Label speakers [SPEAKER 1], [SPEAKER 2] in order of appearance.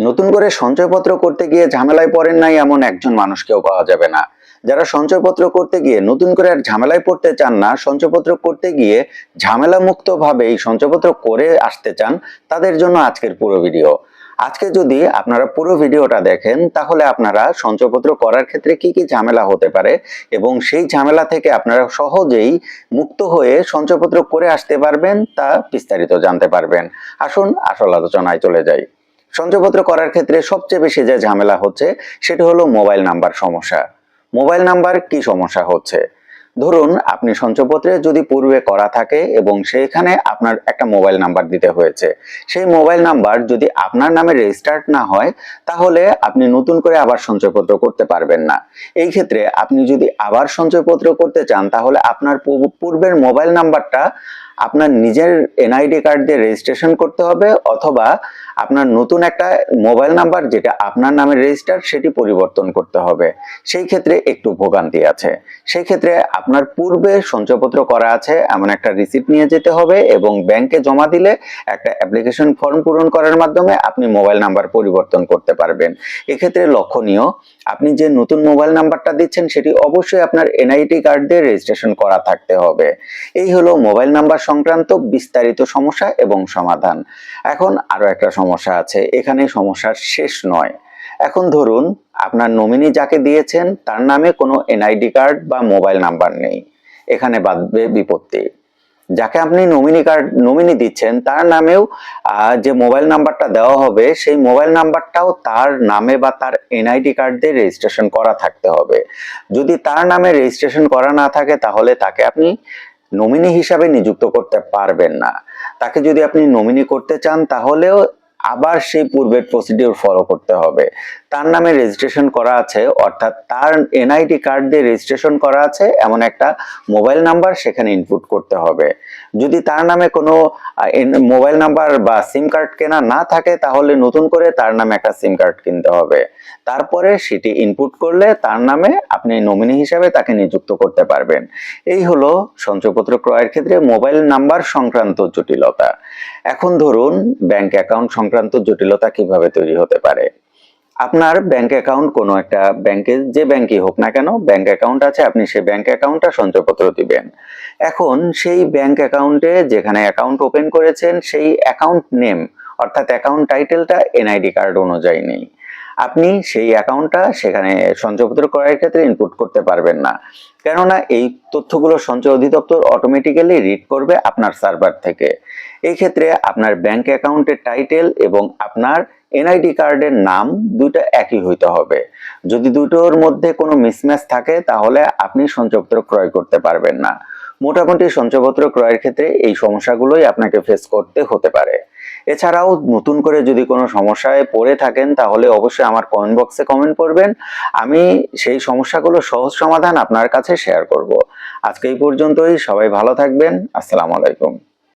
[SPEAKER 1] নতুন করে সঞ্চয়পত্র করতে গিয়ে ঝামেলায় পড়েন নাই এমন একজন মানুষকেও পাওয়া যাবে না। যারা সঞ্চয়পত্র করতে গিয়ে নতুন করে আর ঝামেলায় পড়তে চান না, সঞ্চয়পত্র করতে গিয়ে ঝামেলা মুক্ত ভাবে এই সঞ্চয়পত্র করে আসতে চান, তাদের জন্য আজকের পুরো ভিডিও। আজকে যদি আপনারা পুরো ভিডিওটা দেখেন তাহলে আপনারা সঞ্চয়পত্র করার ক্ষেত্রে কি কি ঝামেলা হতে পারে এবং সেই ঝামেলা থেকে আপনারা সহজেই মুক্ত হয়ে সঞ্চয়পত্র করে আসতে পারবেন তা বিস্তারিত জানতে পারবেন। আসুন আসল আলোচনায় চলে যাই। সঞ্চয়পত্র করার ক্ষেত্রে সবচেয়ে বেশি যে ঝামেলা হচ্ছে সেটা হলো মোবাইল নাম্বার সমস্যা। মোবাইল নাম্বার কি সমস্যা হচ্ছে? ধরুন আপনি সঞ্চয়পত্রে যদি পূর্বে করা থাকে এবং সেখানে আপনার একটা মোবাইল নাম্বার দিতে হয়েছে, সেই মোবাইল নাম্বার যদি আপনার নামে রেজিস্টার্ড না হয় তাহলে আপনি নতুন করে আবার সঞ্চয়পত্র করতে পারবেন না। এই ক্ষেত্রে আপনি যদি আবার সঞ্চয়পত্র করতে চান তাহলে আপনার পূর্বের মোবাইল নাম্বারটা আপনার নিজের এনআইডি কার্ড দিয়ে রেজিস্ট্রেশন করতে হবে, অথবা আপনার নতুন একটা মোবাইল নাম্বার যেটা আপনার নামে রেজিস্টার সেটি পরিবর্তন করতে হবে। সেই ক্ষেত্রে একটু ভোগান্তি আছে। সেই ক্ষেত্রে আপনার পূর্বে সঞ্চয়পত্র করা আছে এমন একটা রিসিপ্ট নিয়ে যেতে হবে এবং ব্যাংকে জমা দিলে একটা অ্যাপ্লিকেশন ফর্ম পূরণ করার মাধ্যমে আপনি মোবাইল নাম্বার পরিবর্তন করতে পারবেন। এক্ষেত্রে লক্ষণীয়, আপনি যে নতুন মোবাইল নাম্বারটা দিচ্ছেন সেটি অবশ্যই আপনার এনআইডি কার্ড দিয়ে রেজিস্ট্রেশন করা থাকতে হবে। এই হলো মোবাইল নাম্বার সংক্রান্ত বিস্তারিত সমস্যা এবং সমাধান। এখন আরো একটা সমস্যা আছে, এখানে সমস্যার শেষ নয়। এখন ধরুন আপনার নমিনি যাকে দিয়েছেন তার নামে কোনো এনআইডি কার্ড বা মোবাইল নাম্বার নেই, এখানে বাধবে বিপত্তি। যাকে আপনি নমিনি দিচ্ছেন তার নামেও যে মোবাইল নাম্বারটা দেওয়া হবে সেই মোবাইল নাম্বারটাও তার নামে বা তার এনআইডি কার্ড দিয়ে রেজিস্ট্রেশন করা থাকতে হবে। যদি তার নামে রেজিস্ট্রেশন করা না থাকে তাহলে তাকে আপনি নমিনি হিসাবে নিযুক্ত করতে পারবেন না। তাকে যদি আপনি নমিনি করতে চান তাহলেও আবার সেই পূর্বের প্রসিডিউর ফলো করতে হবে। তার নামে রেজিস্ট্রেশন করা আছে অর্থাৎ তার এনআইডি কার্ড দিয়ে রেজিস্ট্রেশন করা আছে এমন একটা মোবাইল নাম্বার সেখানে ইনপুট করতে হবে। যদি তার নামে কোনো মোবাইল নাম্বার বা সিম কার্ড কেনা না থাকে তাহলে নতুন করে তার নামে একটা সিম কার্ড কিনতে হবে। তারপরে সেটি ইনপুট করলে তার নামে আপনি নমিনি হিসাবে তাকে নিযুক্ত করতে পারবেন। এই হলো সঞ্চয়পত্র ক্রয়ের ক্ষেত্রে মোবাইল নাম্বার সংক্রান্ত জটিলতা। এখন ধরুন ব্যাংক অ্যাকাউন্ট সংক্রান্ত জটিলতা কিভাবে তৈরি হতে পারে। আপনার ব্যাংক অ্যাকাউন্ট কোনো একটা ব্যাংকে, যে ব্যাংকই হোক না কেন ব্যাংক অ্যাকাউন্ট আছে, আপনি সেই ব্যাংক অ্যাকাউন্টটা সঞ্চয়পত্র দিবেন। এখন সেই ব্যাংক অ্যাকাউন্টে যেখানে অ্যাকাউন্ট ওপেন করেছেন সেই অ্যাকাউন্ট নেম অর্থাৎ অ্যাকাউন্ট টাইটেলটা এনআইডি কার্ড অনুযায়ী নেই। আপনি সেই অ্যাকাউন্টটা সেখানে সঞ্চয়পত্র ক্রয়ের ক্ষেত্রে ইনপুট করতে পারবেন না, কেননা এই তথ্যগুলো সঞ্চয় অধিদপ্তর অটোমেটিক্যালি রিড করবে আপনার সার্ভার থেকে। এই ক্ষেত্রে আপনার ব্যাংক অ্যাকাউন্টের টাইটেল এবং আপনার এনআইডি কার্ডের নাম দুইটা একই হইতে হবে। যদি দুটোর মধ্যে কোনো মিসম্যাচ থাকে তাহলে আপনি সঞ্চয়পত্র ক্রয় করতে পারবেন না। মোটামুটি সঞ্চয়পত্র ক্রয়ের ক্ষেত্রে এই সমস্যাগুলোই আপনাকে ফেস করতে হতে পারে। এছাড়াও নতুন করে যদি কোনো সমস্যায় পড়ে থাকেন তাহলে অবশ্যই আমার কমেন্ট বক্সে কমেন্ট করবেন, আমি সেই সমস্যাগুলো সহজ সমাধান আপনার কাছে শেয়ার করব। আজকে এই পর্যন্তই, সবাই ভালো থাকবেন। আসসালামু আলাইকুম।